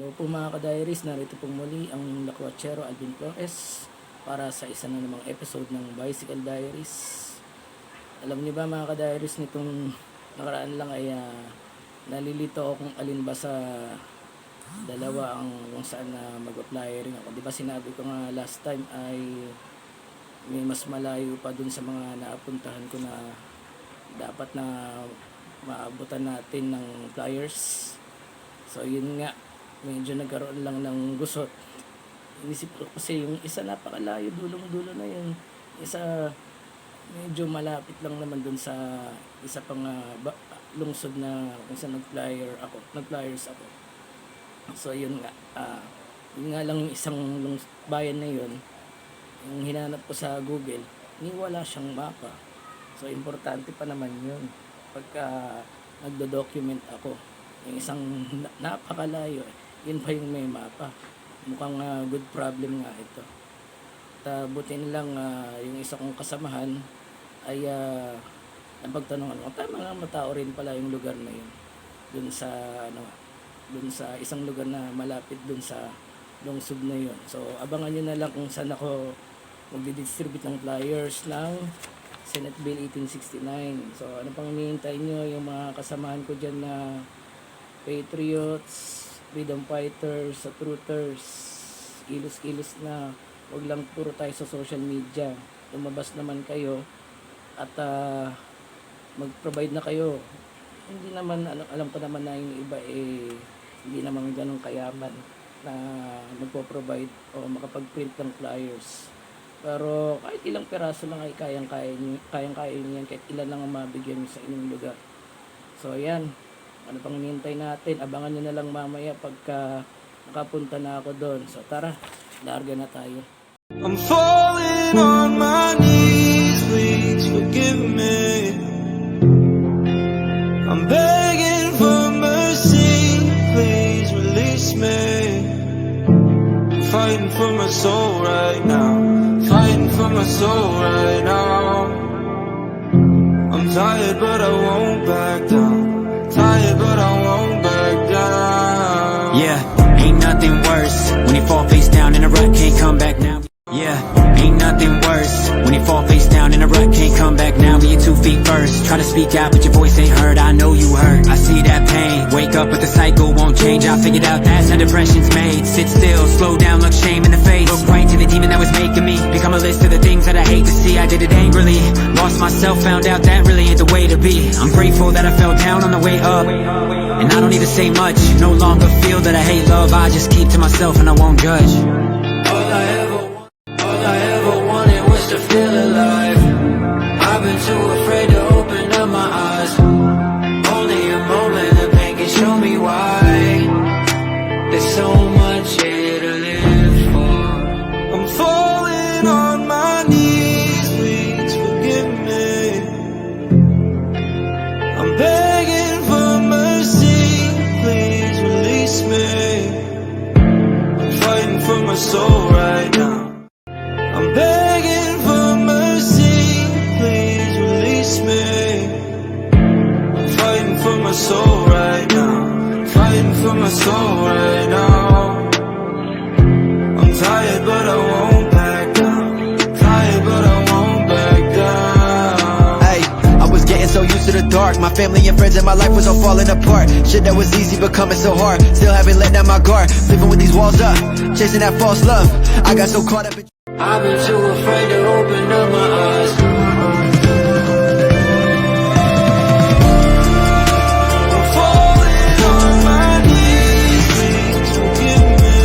Hello po mga ka-diaries, narito pong muli ang Lakwatsero Alvin Flores para sa isa na namang episode ng Bicycle Diaries. Alam niyo ba mga ka-diaries, nitong nakaraan lang ay nalilito ako kung alin ba sa dalawa ang kung saan na mag-flyering ako. Di ba sinabi ko nga last time ay may mas malayo pa dun sa mga naapuntahan ko na dapat na maabutan natin ng flyers. So yun nga, medyo nagkaroon lang ng gusot. Inisip ko kasi yung isa napakalayo, dulong-dulo na yun. Isa medyo malapit lang naman dun sa isa pang lungsod na kung saan nag-flyers ako. So yun nga, yun nga lang yung isang bayan na yun, yung hinanap ko sa Google, wala siyang mapa. So importante pa naman yun pagka nagdo-document ako. Yung isang napakalayo, yun pa yung may mapa. Mukhang good problem nga ito. Butin lang yung isa kong kasamahan ay napagtanungan ko, tama nga, matao rin pala yung lugar na yun. Dun sa isang lugar na malapit dun sa lungsod na yun. So abangan nyo na lang kung saan ako magdi-distribute ng flyers ng Senate Bill 1869. So ano pang hinihintay nyo, yung mga kasamahan ko dyan na patriots, freedom fighters, truthers, kilos-kilos na, wag lang puro tayo sa social media. Lumabas naman kayo at mag-provide na kayo. Hindi naman, alam ko naman na yung iba hindi naman ganun kayaman na magpo-provide o makapag-print ng flyers. Pero kahit ilang peraso lang ay kayang-kaya nyo yan, kahit ilan lang ang mabigyan nyo sa inyong lugar. So ayan, ano pang hinihintay natin? Abangan nyo na lang mamaya pagka nakapunta na ako doon. So tara, larga na tayo. I'm falling on my knees, please forgive me. I'm begging for mercy, please release me. I'm fighting for my soul right now, fighting for my soul right now. I'm tired but I won't back down, tired but I won't back down. Yeah, ain't nothing worse when you fall face down in a rut, can't come back now. Yeah, ain't nothing worse when you fall face down in a rut, can't come back now. Be your 2 feet first, try to speak out but your voice ain't heard. I know you hurt, I see that pain. Wake up but the cycle won't change. I figured out that's how depression's made. Sit still, slow down, look shame in the face. Look right to the demon that was making me become a list of the things that I hate to see. I did it angrily, lost myself, found out that really ain't the way to be. I'm grateful that I fell down on the way up, and I don't need to say much. No longer feel that I hate love, I just keep to myself and I won't judge. All I ever wanted was to feel alive. I've been too afraid to open up my eyes. Only a moment of pain can show me why. There's so much here to live for. I'm falling on my knees, please forgive me. I'm begging for mercy, please release me. I'm fighting for my soul right now, I'm begging for mercy, please release me. I'm fighting for my soul right now, fighting for my soul right now. I'm tired but I won't back down, tired but I won't back down. Hey, I was getting so used to the dark. My family and friends and my life was all falling apart. Shit that was easy becoming so hard. Still haven't let down my guard, living with these walls up, chasing that false love. I got so caught up in I've been too afraid to open up my eyes. I'm falling on my knees, please forgive me.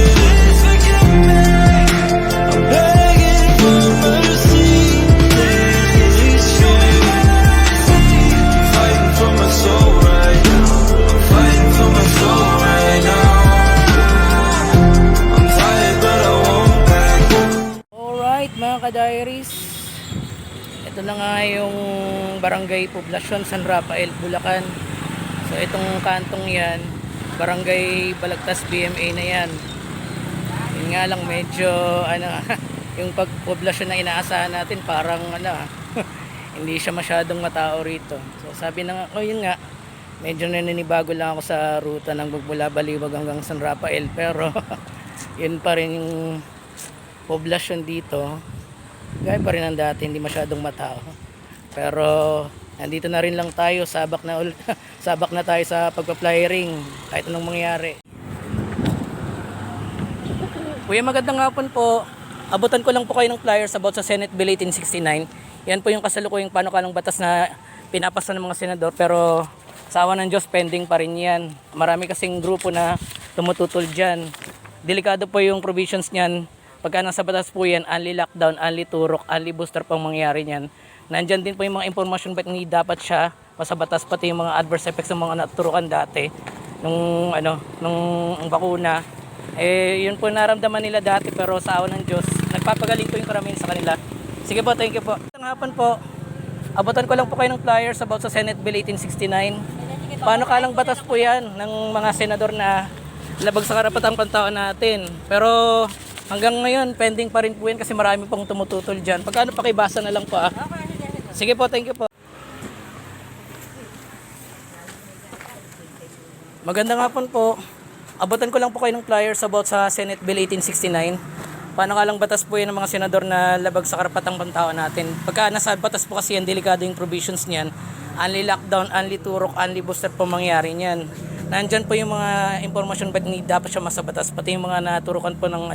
I'm begging for mercy, please release me. I'm fighting for my soul right now, I'm fighting for my soul right now. I'm tired but I won't back down. Alright mga ka-diaries, ito na nga yung Barangay Poblacion, San Rafael, Bulacan. So itong kantong yan, Barangay Balagtas BMA na yan. Yun nga lang medyo yung pagpoblasyon na inaasahan natin parang hindi siya masyadong matao rito. So sabi na nga, yun nga, Medyo naninibago lang ako sa ruta ng magmula Baliwag hanggang San Rafael, pero yun pa rin yung poblasyon dito. Gaya pa rin ang dati, hindi masyadong matao. Pero nandito na rin lang tayo, sabak na sabak na tayo sa pagpa-flyering kahit anong mangyari. Kuya, magandang hapon po. Abutan ko lang po kayo ng flyers about sa Senate Bill 1869. Yan po yung kasalukuyang panukalang batas na pinapasa ng mga senador, pero sa awa ng Diyos, pending pa rin yan. Marami kasing grupo na tumututol dyan. Delikado po yung provisions niyan. Pagka nasa batas po yan, only lockdown, only turok, only booster pang mangyari niyan. Nandyan din po yung mga information ba't hindi dapat siya sa batas, pati yung mga adverse effects ng mga naturukan dati nung bakuna. Yun po naramdaman nila dati, pero sa awa ng Diyos, nagpapagaling po yung karamihan sa kanila. Sige po, thank you po. Ang hapon po, abutan ko lang po kayo ng flyers about sa Senate Bill 1869. Paano kalang batas po yan ng mga senador na labag sa karapatang pantao natin. Pero hanggang ngayon, pending pa rin po yan kasi marami pong tumututol dyan. Pagkano pakibasa na lang po ah. Sige po, thank you po. Magandang hapon po. Abutan ko lang po kayo ng flyers about sa Senate Bill 1869. Paano kalang batas po yan ng mga senador na labag sa karapatang pantao natin. Pagka nasa batas po kasi yan, delikado yung provisions niyan. Only lockdown, only turok, only booster po mangyari niyan. Nandyan po yung mga informasyon ba't hindi dapat siya sa batas, pati yung mga naturukan po ng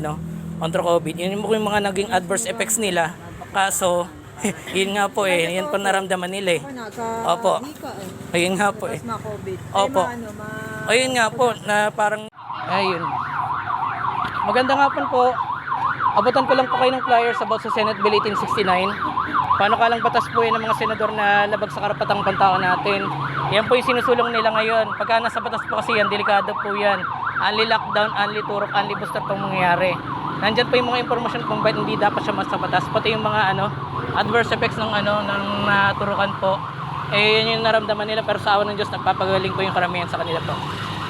contra COVID. Yun yung mga naging adverse effects nila. Kaso, yun nga po yun po naramdaman nila Opo. Ayun nga po Opo. Ayun nga po, na parang, ayun. Magandang hapon po. Abutan ko lang po kayo ng flyers about sa Senate Bill 1869. Paano kalang batas po yan ng mga senador na labag sa karapatang pantao natin. Yan po yung sinusulong nila ngayon. Pagka nasa batas po kasi yan, delikado po yan. Only lockdown, only turok, only booster pang mangyayari. Nandyan po yung mga informasyon kung bakit hindi dapat siya sa batas. Pati yung mga adverse effects ng naturukan po. Yun yung naramdaman nila, pero sa awa ng Diyos, nagpapagaling po yung karamihan sa kanila po.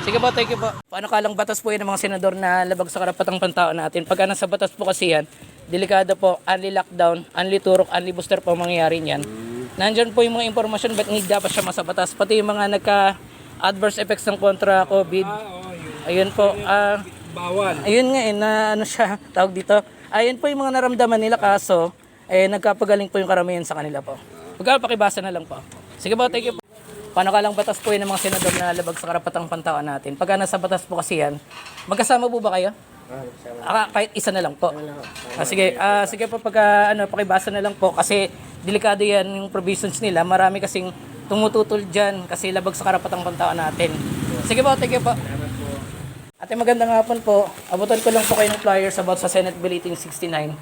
Sige po, thank you po. Paano kalang batas po yan ng mga senador na labag sa karapatang pantao natin? Pagka nasa batas po kasi yan, delikado po, only lockdown, only turok, only booster po mangyayari niyan. Nandyan po yung mga informasyon ba't hindi dapat siya sa batas. Pati yung mga nagka-adverse effects ng kontra COVID. Ayun po. Bawal. Ayun nga na siya, tawag dito. Ayun po yung mga naramdaman nila, kaso nagkapagaling po yung karamihan sa kanila po. Pakibasa na lang po. Sige po, thank you po. Paano kalang batas po yun ng mga senador na labag sa karapatang pantao natin? Pagka nasa batas po kasi yan, magkasama po ba kayo? Kahit isa na lang po. Sige po, pakibasa na lang po kasi delikado yan yung provisions nila. Marami kasing tumututol dyan kasi labag sa karapatang pantao natin. Sige po, thank you po. Ate, magandang hapon po. Abutan ko lang po kayo ng flyers about sa Senate Bill 1869.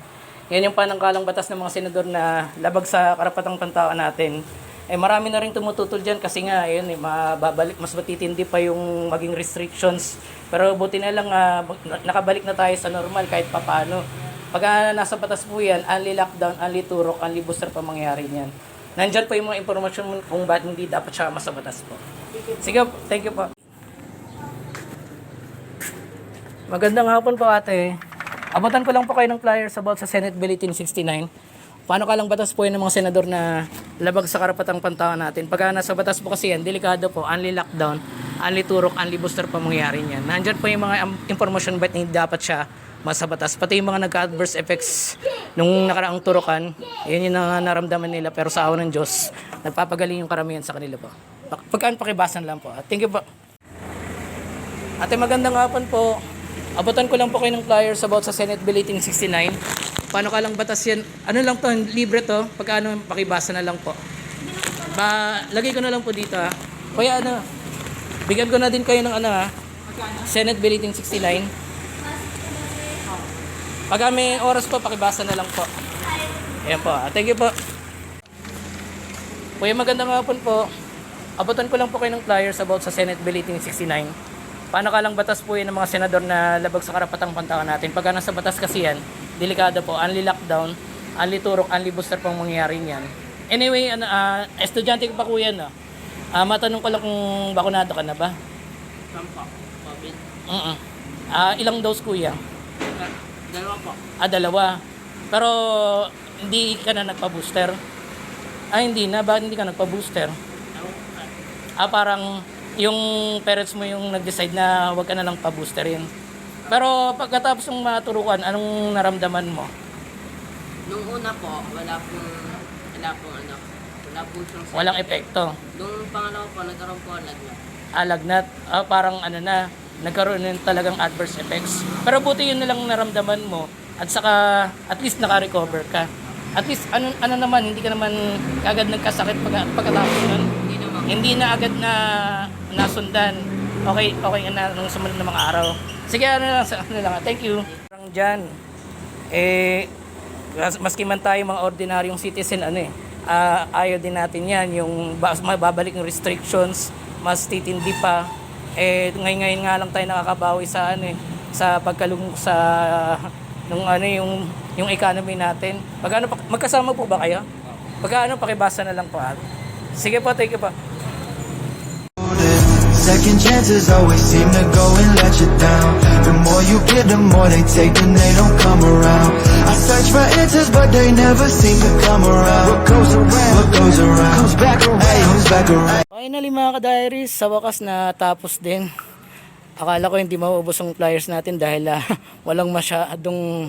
Yan yung panangkalang batas ng mga senador na labag sa karapatang pantao natin. Marami na rin tumututol dyan kasi nga, mas matitindi pa yung maging restrictions. Pero buti na lang, nakabalik na tayo sa normal kahit papaano. Pag nasa batas po yan, only lockdown, only turok, only booster pa mangyari niyan. Nandyan po yung mga informasyon kung bakit hindi dapat siya sa batas po. Sige, thank you po. Magandang hapon po ate. Abutan ko lang po kayo ng flyers about sa Senate Bill 1869. Paano kalang batas po yun ng mga senador na labag sa karapatang pantao natin? Pagka nasa batas po kasi yan, delikado po, only lockdown, only turok, only booster pa mangyari niyan. Nandyan po yung mga information ba't hindi dapat siya sa batas. Pati yung mga nagka-adverse effects nung nakaraang turokan, yun yung naramdaman nila, pero sa awa ng Diyos, nagpapagaling yung karamihan sa kanila po. Pagkaan pakibasan lang po. Thank you po. Ate, magandang hapon po. Abutan ko lang po kayo ng flyers about sa Senate Bill 1869. Paano kalang batas yan? Ano lang to, libre to. Pagka pakibasa na lang po. Lagay ko na lang po dito ha. Kaya bigyan ko na din kayo ng Senate Bill 1869. Pagka may oras po, pakibasa na lang po. Ayan po. Thank you po. Kuya, magandang hapon po. Abutan ko lang po kayo ng flyers about sa Senate Bill 1869. Paano kalang batas po yun ng mga senador na labag sa karapatang pantao natin? Pagka nasa batas kasi yan, delikado po, only lockdown, only turok, only booster pang mangyayari niyan. Anyway, estudyante ko pa kuya, no? Matanong ko lang kung bakunado ka na ba? COVID? Ilang dose kuya? Dalawa po. Dalawa. Pero hindi ka na nagpa-booster? Hindi na. Bakit hindi ka nagpa-booster? Parang yung parents mo yung nag-decide na huwag ka na lang pa-boosterin. Pero pagkatapos ng maturukan, anong naramdaman mo? Nung una po, wala pong siyang Walang epekto. Nung pangalawa po, nagkaroon po ang lagnat. Lagnat, parang nagkaroon ng talagang adverse effects. Pero buti yun na lang naramdaman mo at saka at least naka-recover ka. At least ano naman, hindi ka naman agad nagkasakit pagkatapos nun. Hindi naman. Hindi na agad na nasundan. Okay na nung sumunod na mga araw. Sige, thank you. Parang dyan, maski man tayo mga ordinaryong citizen, ayaw din natin yan, yung mababalik ng restrictions, mas titindi pa. Ngayon nga lang tayo nakakabawi sa pagkalugmok sa yung economy natin. Magkasama po ba kayo? Pakibasa na lang po. Sige po, thank you po. Second chances always seem to go and let you down. The more you give, the more they take, and they don't come around. I search for answers, but they never seem to come around. What goes around comes back around. Hey, comes back around. Finally mga ka-diaries, sa wakas na tapos din. Akala ko hindi mauubos ang flyers natin dahil walang masyadong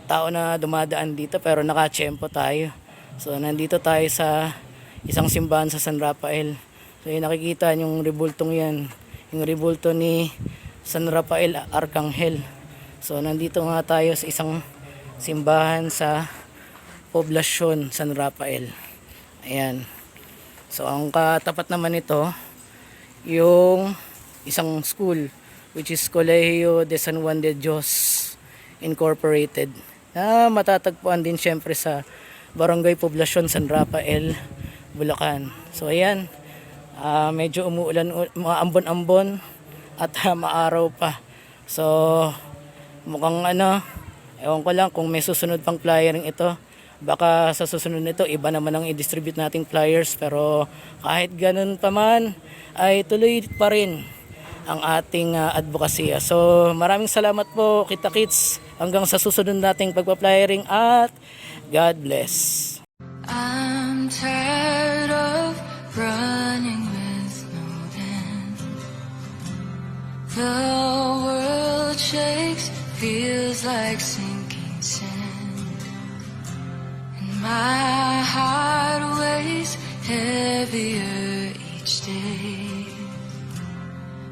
tao na dumadaan dito, pero nakatsyempo tayo. So nandito tayo sa isang simbahan sa San Rafael. So yung nakikita yung rebultong yan, yung rebulto ni San Rafael Arcangel. So nandito nga tayo sa isang simbahan sa poblasyon San Rafael. Ayan. So ang katapat naman ito, yung isang school, which is Colegio de San Juan de Dios Incorporated, na matatagpuan din syempre sa Barangay Poblasyon San Rafael, Bulacan. So ayan, medyo umuulan, mga ambon-ambon at maaraw pa. So mukhang ewan ko lang kung may susunod pang flyering ito. Baka sa susunod nito iba naman ang i-distribute nating flyers, pero kahit ganun pa man ay tuloy pa rin ang ating advokasya. So maraming salamat po, Kita Kids, hanggang sa susunod nating pagpa-flyering at God bless. I'm tired of running with no end. The world shakes, feels like sinking sand, and my heart weighs heavier each day.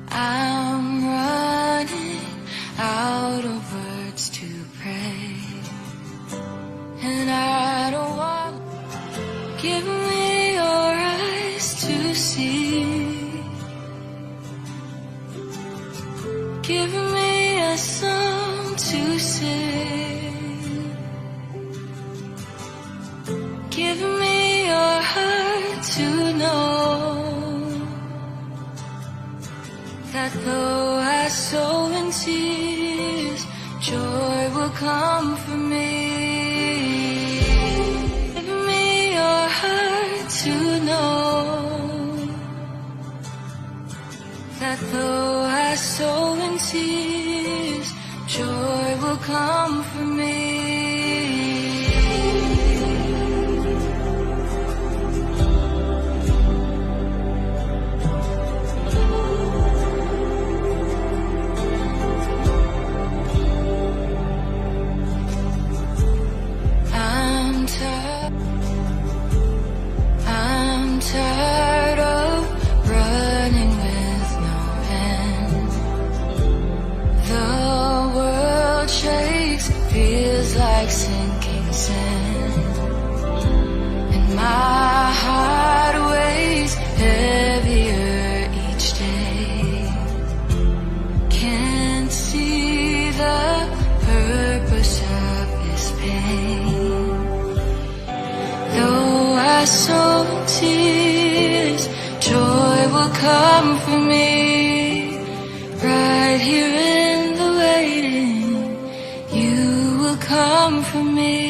I'm running out of words to pray, and I don't want. Give me your eyes to see. Give me a song to sing. Give me your heart to know that though I sow in tears, joy will come for me. Give me your heart to know that though I sow in tears, joy will come for me. I'm tired of running with no end. The world shakes, feels like sinking sand, and my heart weighs heavier each day. Can't see the purpose of this pain. Though I sow tears, joy will come for me. Right here in the waiting, you will come for me.